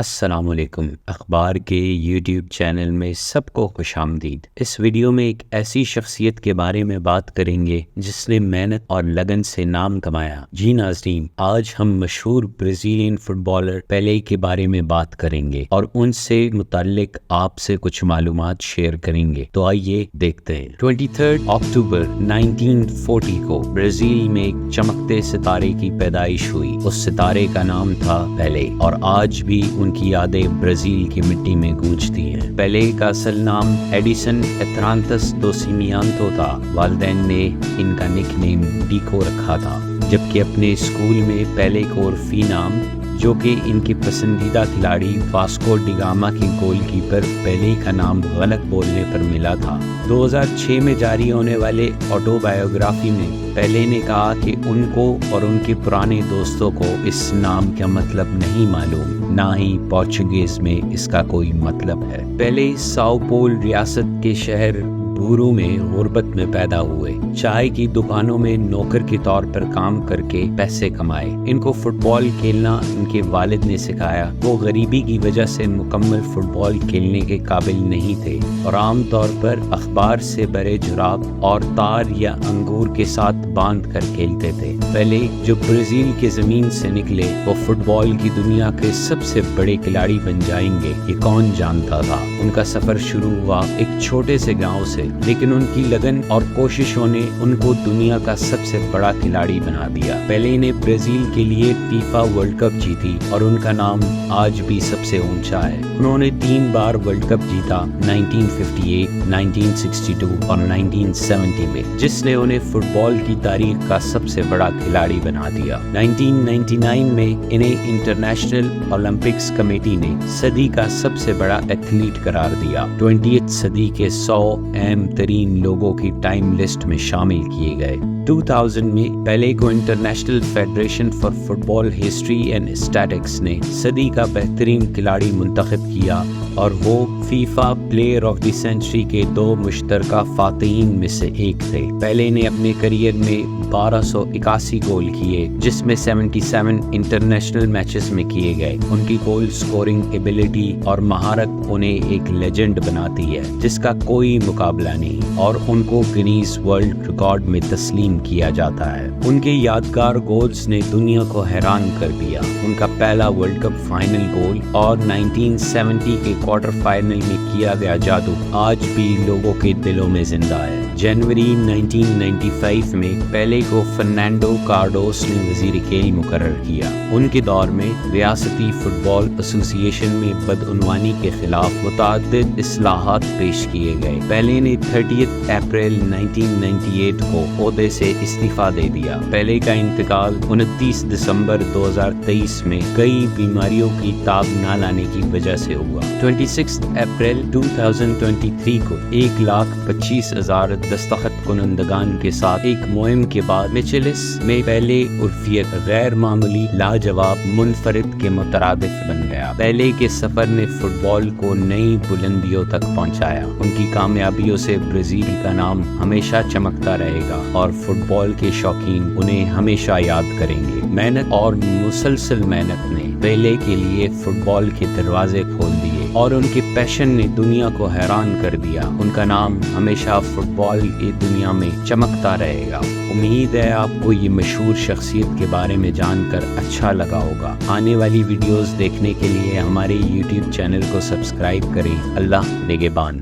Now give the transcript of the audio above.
السلام علیکم۔ اخبار کے یوٹیوب چینل میں سب کو خوش آمدید۔ اس ویڈیو میں ایک ایسی شخصیت کے بارے میں بات کریں گے جس نے محنت اور لگن سے نام کمایا۔ جی ناظرین، آج ہم مشہور برازیلین فٹ بالر پیلے کے بارے میں بات کریں گے اور ان سے متعلق آپ سے کچھ معلومات شیئر کریں گے، تو آئیے دیکھتے ہیں۔ 23 اکتوبر 1940 کو برازیل میں ایک چمکتے ستارے کی پیدائش ہوئی۔ اس ستارے کا نام تھا پیلے، اور آج بھی ان کی یادیں برازیل کی مٹی میں گونجتی ہیں۔ پیلے کا اصل نام ایڈیسن ایترانتس دو سیمیانتو تھا۔ والدین نے ان کا نک نیم ڈیکو رکھا تھا، جبکہ اپنے اسکول میں پیلے کو فی نام، جو کہ ان کے پسندیدہ کھلاڑی واسکو ڈی گاما کے گول کیپر پیلے کا نام غلط بولنے پر ملا تھا۔ 2006 میں جاری ہونے والے آٹو بایوگرافی میں پیلے نے کہا کہ ان کو اور ان کے پرانے دوستوں کو اس نام کا مطلب نہیں معلوم، نہ ہی پورچوگیز میں اس کا کوئی مطلب ہے۔ پیلے ساؤ پول ریاست کے شہر بورو میں غربت میں پیدا ہوئے۔ چائے کی دکانوں میں نوکر کے طور پر کام کر کے پیسے کمائے۔ ان کو فٹ بال کھیلنا ان کے والد نے سکھایا۔ وہ غریبی کی وجہ سے مکمل فٹ بال کھیلنے کے قابل نہیں تھے اور عام طور پر اخبار سے بھرے جراب اور تار یا انگور کے ساتھ باندھ کر کھیلتے تھے۔ پہلے جو برازیل کے زمین سے نکلے وہ فٹ بال کی دنیا کے سب سے بڑے کھلاڑی بن جائیں گے، یہ کون جانتا تھا۔ ان کا سفر شروع ہوا ایک چھوٹے سے گاؤں سے، لیکن ان کی لگن اور کوششوں نے ان کو دنیا کا سب سے بڑا کھلاڑی بنا دیا۔ پیلے نے برازیل کے لیے فیفا ورلڈ کپ جیتی اور ان کا نام آج بھی سب سے اونچا ہے۔ انہوں نے 3 بار ورلڈ کپ جیتا، 1958، 1962 اور 1970 میں، جس نے انہیں فٹ بال کی تاریخ کا سب سے بڑا کھلاڑی بنا دیا۔ 1999 میں انہیں انٹرنیشنل اولمپکس کمیٹی نے صدی کا سب سے بڑا ایتھلیٹ قرار دیا۔ 20ویں صدی کے 100 اہم ترین لوگوں کی ٹائم لسٹ میں شامل کیے گئے۔ 2000 میں پیلے کو international federation for football history and statistics نے صدی کا بہترین کھلاڑی منتخب کیا اور وہ FIFA player of the century کے 2 مشترکہ فاتحین میں سے ایک تھے۔ پیلے نے اپنے کریئر میں 1281 گول کیے، جس میں 77 انٹرنیشنل میچز میں کیے گئے۔ ان کی گول سکورنگ ایبلٹی اور مہارت انہیں ایک لیجنڈ بناتی ہے جس کا کوئی مقابلہ نہیں، اور ان کو گنیز ورلڈ ریکارڈ میں تسلیم کیا جاتا ہے۔ ان کے یادگار گولز نے دنیا کو حیران کر دیا۔ ان کا پہلا ورلڈ کپ فائنل گول اور 1970 کے کوارٹر فائنل میں کیا گیا جادو آج بھی لوگوں کے دلوں میں زندہ ہے۔ جنوری 1995 میں پیلے کو فرنانڈو کارڈوس نے وزیر کھیل مقرر کیا۔ ان کے دور میں ریاستی فٹ بال ایسوسی ایشن میں بدعنوانی کے خلاف متعدد اصلاحات پیش کیے گئے۔ پیلے نے 30 اپریل 1998 کو عہدے سے استعفیٰ دے دیا۔ پیلے کا انتقال 29 دسمبر 2023 میں کئی بیماریوں کی تاب نہ لانے کی وجہ سے ہوا۔ 26 اپریل 2023 کو 1,25,000 دستخط کنندگان کے ساتھ ایک مہم کے بعد میچلس میں پیلے عرفیت غیر معمولی، لاجواب، منفرد کے مترادف بن گیا۔ پیلے کے سفر نے فٹ بال کو نئی بلندیوں تک پہنچایا۔ ان کی کامیابیوں سے برازیل کا نام ہمیشہ چمکتا رہے گا اور فٹ بال کے شوقین انہیں ہمیشہ یاد کریں گے۔ محنت اور مسلسل محنت نے پیلے کے لیے فٹ بال کے دروازے کھول دیے اور ان کے پیشن نے دنیا کو حیران کر دیا۔ ان کا نام ہمیشہ فٹ بال کی دنیا میں چمکتا رہے گا۔ امید ہے آپ کو یہ مشہور شخصیت کے بارے میں جان کر اچھا لگا ہوگا۔ آنے والی ویڈیوز دیکھنے کے لیے ہمارے یوٹیوب چینل کو سبسکرائب کریں۔ اللہ نگہبان۔